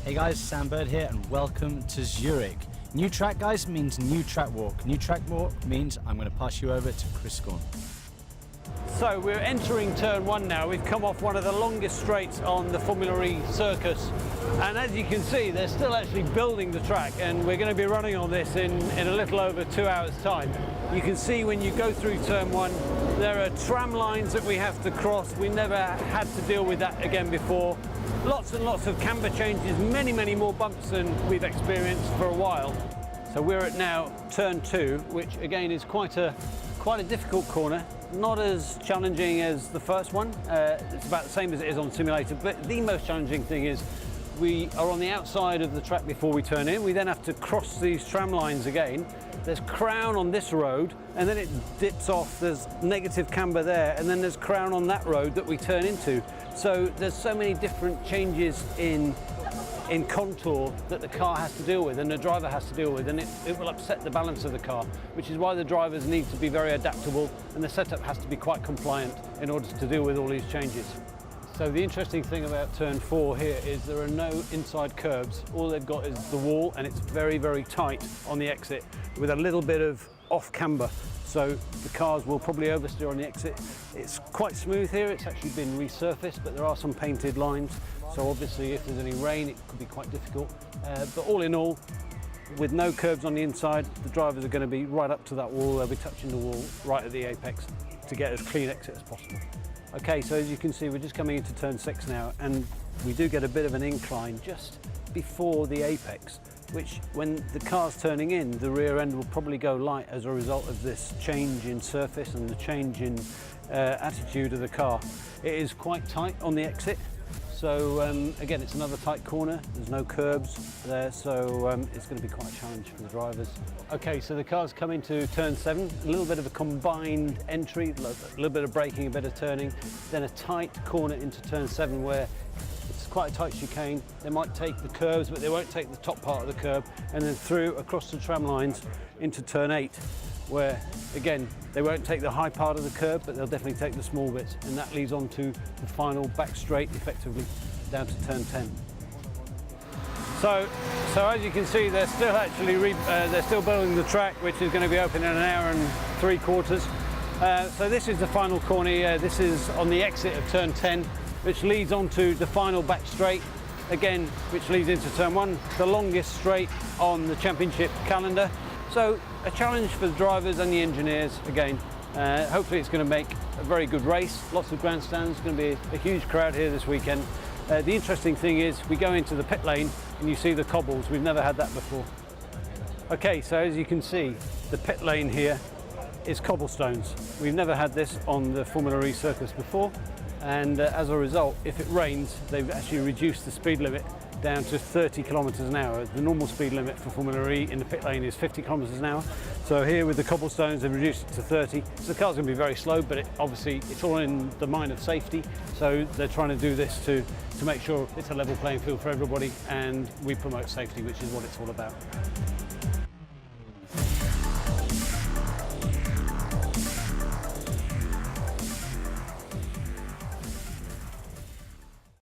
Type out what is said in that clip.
Hey guys, Sam Bird here and welcome to Zurich. New track guys means new track walk. New track walk means I'm going to pass you over to Chris Scorn. So we're entering turn one now. We've come off one of the longest straights on the Formula E circus. And as you can see, they're still actually building the track and we're going to be running on this in a little over 2 hours time. You can see when you go through turn one, there are tram lines that we have to cross. We never had to deal with that again before. Lots and lots of camber changes, many more bumps than we've experienced for a while. So we're at now turn two, which again is quite a difficult corner. Not as challenging as the first one. It's about the same as it is on simulator, but the most challenging thing is we are on the outside of the track before we turn in. We then have to cross these tram lines again. There's crown on this road and then it dips off. There's negative camber there and then there's crown on that road that we turn into. So there's so many different changes in contour that the car has to deal with and the driver has to deal with, and it will upset the balance of the car, which is why the drivers need to be very adaptable and the setup has to be quite compliant in order to deal with all these changes. So the interesting thing about turn four here is there are no inside curbs. All they've got is the wall and it's very tight on the exit with a little bit of off camber. So the cars will probably oversteer on the exit. It's quite smooth here. It's actually been resurfaced, but there are some painted lines. So obviously if there's any rain, it could be quite difficult. But all in all, with no curbs on the inside, the drivers are going to be right up to that wall. They'll be touching the wall right at the apex to get as clean exit as possible. Okay, so as you can see, we're just coming into turn 6 now, and we do get a bit of an incline just before the apex, which when the car's turning in, the rear end will probably go light as a result of this change in surface and the change in attitude of the car. It is quite tight on the exit. So again, it's another tight corner. There's no curbs there, so it's going to be quite a challenge for the drivers. Okay, so the car's come into turn 7, a little bit of a combined entry, a little bit of braking, a bit of turning, then a tight corner into turn 7 where it's quite a tight chicane. They might take the curves, but they won't take the top part of the curb, and then through across the tram lines into turn 8, where again they won't take the high part of the curb, but they'll definitely take the small bits, and that leads on to the final back straight effectively down to turn 10. So as you can see, they're still actually they're still building the track, which is going to be open in an hour and 3/4. So this is the final corner here. This is on the exit of turn 10, which leads on to the final back straight again, which leads into turn 1, the longest straight on the championship calendar. So a challenge for the drivers and the engineers again. Hopefully it's going to make a very good race. Lots of grandstands. It's going to be a huge crowd here this weekend. The interesting thing is we go into the pit lane and you see the cobbles. We've never had that before. Okay, so as you can see, the pit lane here is cobblestones. We've never had this on the Formula E circus before, and as a result, if it rains, they've actually reduced the speed limit down to 30 kilometers an hour. The normal speed limit for Formula E in the pit lane is 50 kilometers an hour. So here with the cobblestones, they've reduced it to 30. So the car's going to be very slow, but obviously it's all in the mind of safety. So they're trying to do this to make sure it's a level playing field for everybody, and we promote safety, which is what it's all about.